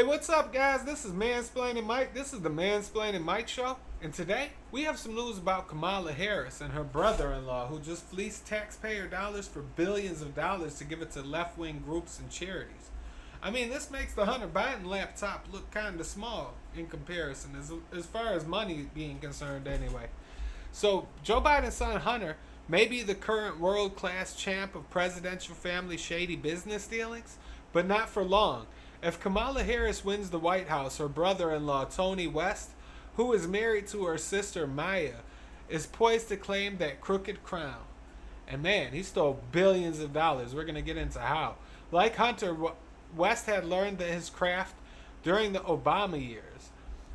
What's up, guys? This is Mansplaining Mike. This is the Mansplaining Mike Show. And today, we have some news about Kamala Harris and her brother-in-law who just fleeced taxpayer dollars for billions of dollars to give it to left-wing groups and charities. I mean, this makes the Hunter Biden laptop look kind of small in comparison, as far as money being concerned anyway. So, Joe Biden's son Hunter may be the current world-class champ of presidential family shady business dealings, but not for long. If Kamala Harris wins the White House, her brother-in-law, Tony West, who is married to her sister, Maya, is poised to claim that crooked crown. And man, he stole billions of dollars. We're going to get into how. Like Hunter, West had learned his craft during the Obama years.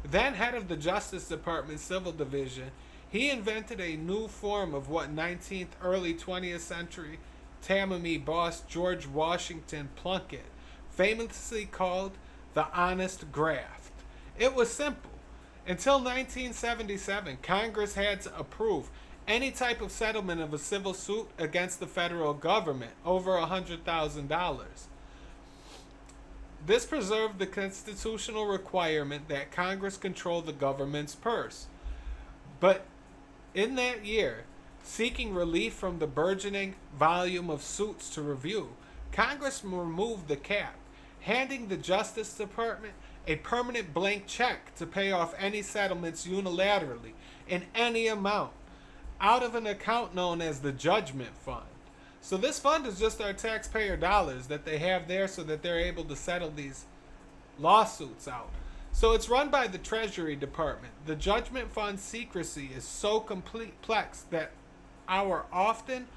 Then head of the Justice Department Civil Division, he invented a new form of what 19th, early 20th century Tammany boss George Washington Plunkett famously called the honest graft. It was simple. Until 1977, Congress had to approve any type of settlement of a civil suit against the federal government over $100,000. This preserved the constitutional requirement that Congress control the government's purse. But in that year, seeking relief from the burgeoning volume of suits to review, Congress removed the cap, handing the Justice Department a permanent blank check to pay off any settlements unilaterally in any amount out of an account known as the Judgment Fund. So this fund is just our taxpayer dollars that they have there so that they're able to settle these lawsuits out. So it's run by the Treasury Department. The Judgment Fund secrecy is so complex that our often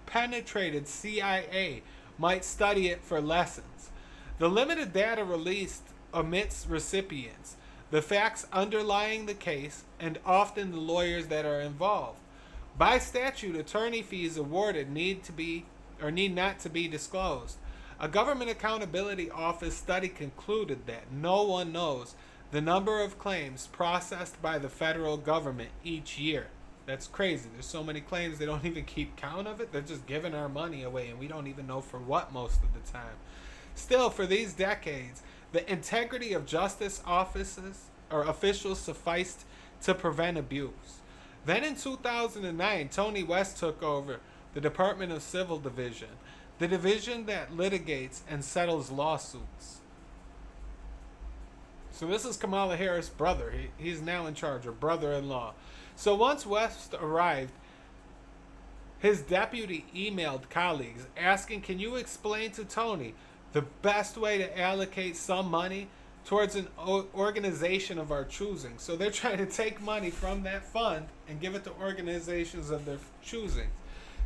penetrated CIA might study it for lessons. The limited data released omits recipients, the facts underlying the case, and often the lawyers that are involved. By statute, attorney fees awarded need not to be disclosed. A Government Accountability Office study concluded that no one knows the number of claims processed by the federal government each year. That's crazy. There's so many claims they don't even keep count of it. They're just giving our money away and we don't even know for what most of the time. Still, for these decades, the integrity of justice offices or officials sufficed to prevent abuse. Then in 2009, Tony West took over the Department of Civil Division, the division that litigates and settles lawsuits. So this is Kamala Harris' brother. He's now in charge, or brother-in-law. So once West arrived, his deputy emailed colleagues asking, can you explain to Tony the best way to allocate some money towards an organization of our choosing? So they're trying to take money from that fund and give it to organizations of their choosing.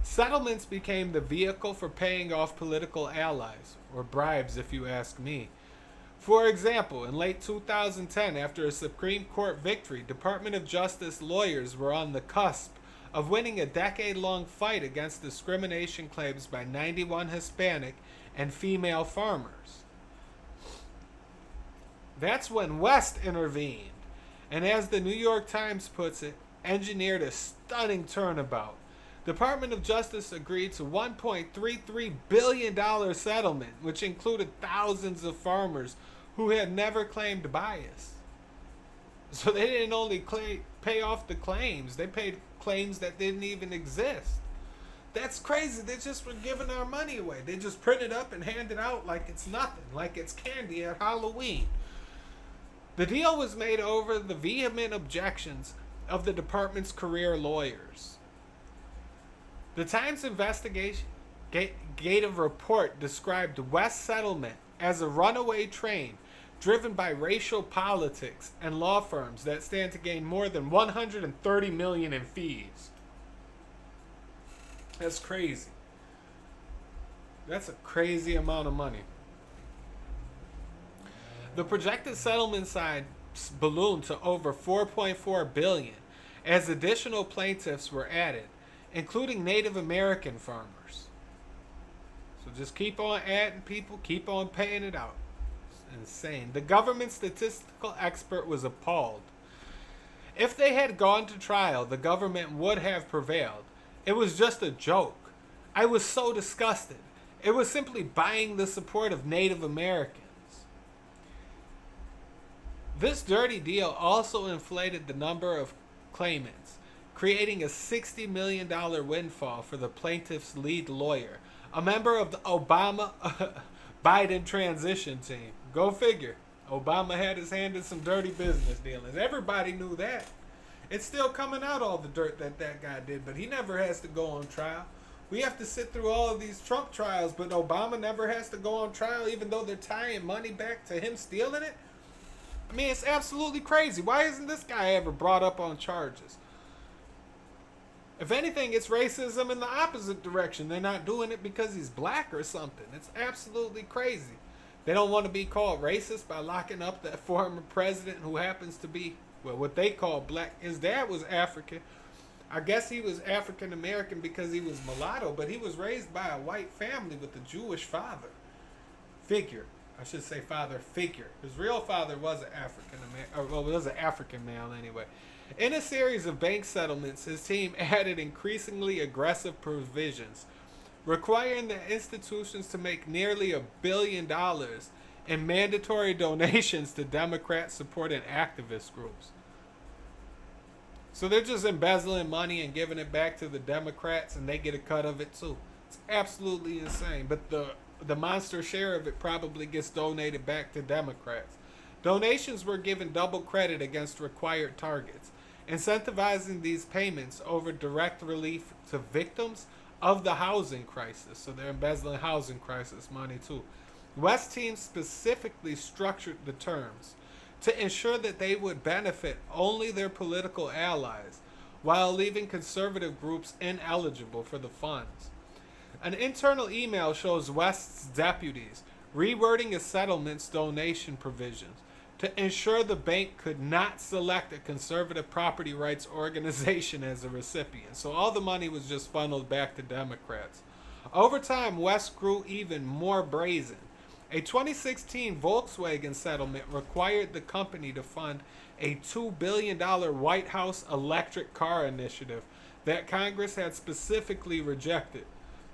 Settlements became the vehicle for paying off political allies, or bribes if you ask me. For example, in late 2010, after a Supreme Court victory, Department of Justice lawyers were on the cusp of winning a decade-long fight against discrimination claims by 91 Hispanic and female farmers. That's when West intervened, and as the New York Times puts it, engineered a stunning turnabout. Department of Justice agreed to $1.33 billion settlement, which included thousands of farmers who had never claimed bias. So they didn't only pay off the claims, they paid claims that didn't even exist. That's crazy. They just were giving our money away. They just print it up and hand it out like it's nothing, like it's candy at Halloween. The deal was made over the vehement objections of the department's career lawyers. The Times investigative report described West's settlement as a runaway train driven by racial politics and law firms that stand to gain more than $130 million in fees. That's crazy. That's a crazy amount of money. The projected settlement size ballooned to over $4.4 billion as additional plaintiffs were added, including Native American farmers. So just keep on adding people, keep on paying it out. It's insane. The government statistical expert was appalled. If they had gone to trial, the government would have prevailed. It was just a joke. I was so disgusted. It was simply buying the support of Native Americans. This dirty deal also inflated the number of claimants, creating a $60 million windfall for the plaintiff's lead lawyer, a member of the Obama Biden transition team. Go figure. Obama had his hand in some dirty business dealings. Everybody knew that. It's still coming out, all the dirt that guy did, but he never has to go on trial. We have to sit through all of these Trump trials, but Obama never has to go on trial, even though they're tying money back to him stealing it. I mean, it's absolutely crazy. Why isn't this guy ever brought up on charges? If anything, it's racism in the opposite direction. They're not doing it because he's black or something. It's absolutely crazy. They don't want to be called racist by locking up that former president who happens to be, well, what they call black. His dad was African. I guess he was African American because he was mulatto, but he was raised by a white family with a Jewish father figure. I should say father figure. His real father was an African American, well, was an African male anyway. In a series of bank settlements, his team added increasingly aggressive provisions, requiring the institutions to make nearly $1 billion in mandatory donations to Democrats supporting activist groups. So they're just embezzling money and giving it back to the Democrats, and they get a cut of it too. It's absolutely insane. But the monster share of it probably gets donated back to Democrats. Donations were given double credit against required targets, incentivizing these payments over direct relief to victims of the housing crisis. So they're embezzling housing crisis money too. West teams specifically structured the terms to ensure that they would benefit only their political allies, while leaving conservative groups ineligible for the funds. An internal email shows West's deputies rewording a settlement's donation provisions to ensure the bank could not select a conservative property rights organization as a recipient. So all the money was just funneled back to Democrats. Over time, West grew even more brazen. A 2016 Volkswagen settlement required the company to fund a $2 billion White House electric car initiative that Congress had specifically rejected.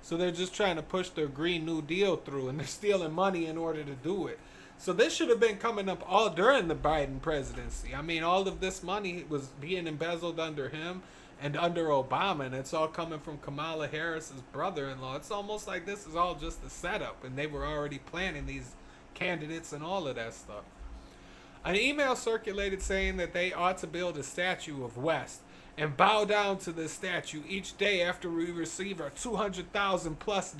So they're just trying to push their Green New Deal through, and they're stealing money in order to do it. So this should have been coming up all during the Biden presidency. I mean, all of this money was being embezzled under him and under Obama, and it's all coming from Kamala Harris's brother-in-law. It's almost like this is all just a setup, and they were already planning these candidates and all of that stuff. An email circulated saying that they ought to build a statue of West and bow down to this statue each day after we receive our $200,000 plus.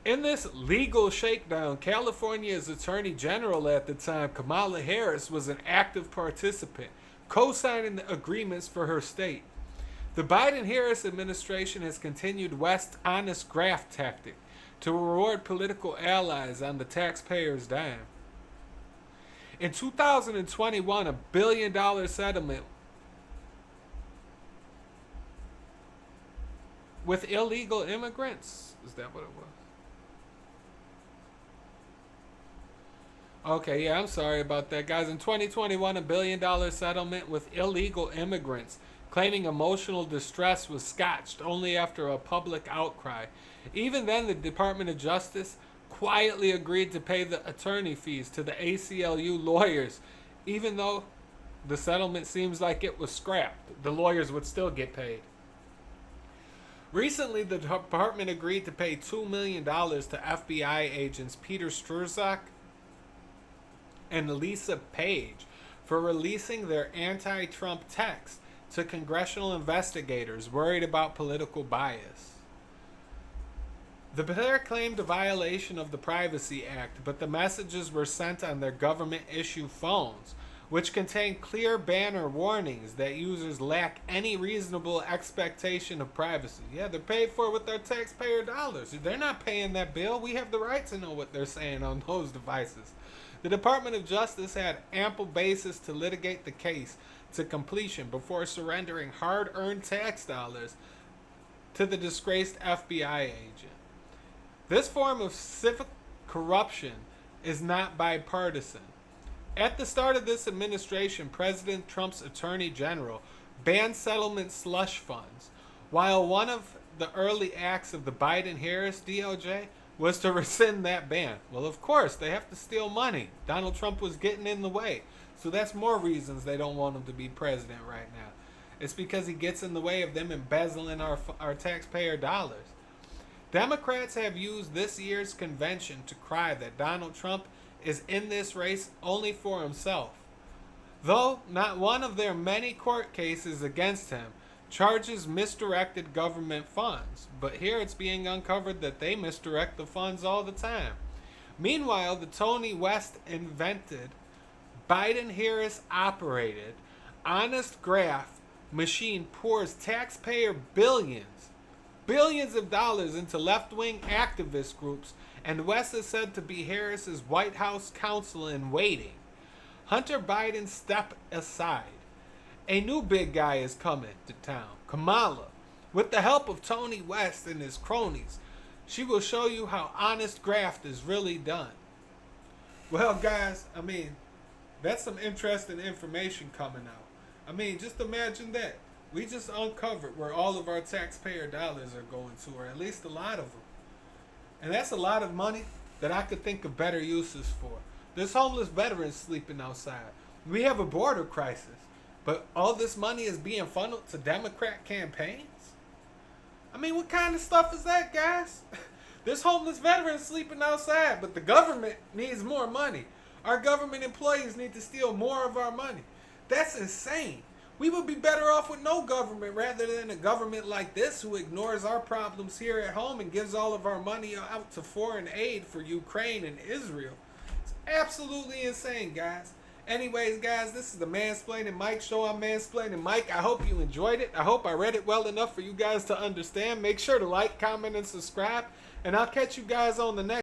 In this legal shakedown, California's Attorney General at the time, Kamala Harris, was an active participant, co-signing the agreements for her state. The Biden-Harris administration has continued West's honest graft tactic to reward political allies on the taxpayers' dime. In 2021, $1 billion settlement with illegal immigrants. Is that what it was? Okay, yeah, I'm sorry about that, guys. In 2021, $1 billion settlement with illegal immigrants claiming emotional distress was scotched only after a public outcry. Even then, the Department of Justice quietly agreed to pay the attorney fees to the ACLU lawyers, even though the settlement seems like it was scrapped. The lawyers would still get paid. Recently, the department agreed to pay $2 million to FBI agents Peter Strzok and Lisa Page for releasing their anti-Trump text to congressional investigators worried about political bias. The pair claimed a violation of the Privacy Act, but the messages were sent on their government-issue phones, which contain clear banner warnings that users lack any reasonable expectation of privacy. Yeah, they're paid for with their taxpayer dollars. They're not paying that bill. We have the right to know what they're saying on those devices. The Department of Justice had ample basis to litigate the case to completion before surrendering hard-earned tax dollars to the disgraced FBI agent. This form of civic corruption is not bipartisan. At the start of this administration, President Trump's Attorney General banned settlement slush funds, while one of the early acts of the Biden-Harris DOJ was to rescind that ban. Well, of course, they have to steal money. Donald Trump was getting in the way. So that's more reasons they don't want him to be president right now. It's because he gets in the way of them embezzling our taxpayer dollars. Democrats have used this year's convention to cry that Donald Trump is in this race only for himself. Though not one of their many court cases against him charges misdirected government funds, but here it's being uncovered that they misdirect the funds all the time. Meanwhile, the Tony West invented, Biden-Harris operated, honest graph machine pours taxpayer billions of dollars into left-wing activist groups, and West is said to be Harris's White House counsel in waiting. Hunter Biden step aside. A new big guy is coming to town, Kamala. With the help of Tony West and his cronies, she will show you how honest graft is really done. Well, guys, that's some interesting information coming out. Just imagine that. We just uncovered where all of our taxpayer dollars are going to, or at least a lot of them. And that's a lot of money that I could think of better uses for. There's homeless veterans sleeping outside. We have a border crisis. But all this money is being funneled to Democrat campaigns? What kind of stuff is that, guys? There's homeless veterans sleeping outside, but the government needs more money. Our government employees need to steal more of our money. That's insane. We would be better off with no government rather than a government like this who ignores our problems here at home and gives all of our money out to foreign aid for Ukraine and Israel. It's absolutely insane, guys. Anyways, guys, this is the Mansplaining Mike show. I'm Mansplaining Mike. I hope you enjoyed it. I hope I read it well enough for you guys to understand. Make sure to like, comment, and subscribe. And I'll catch you guys on the next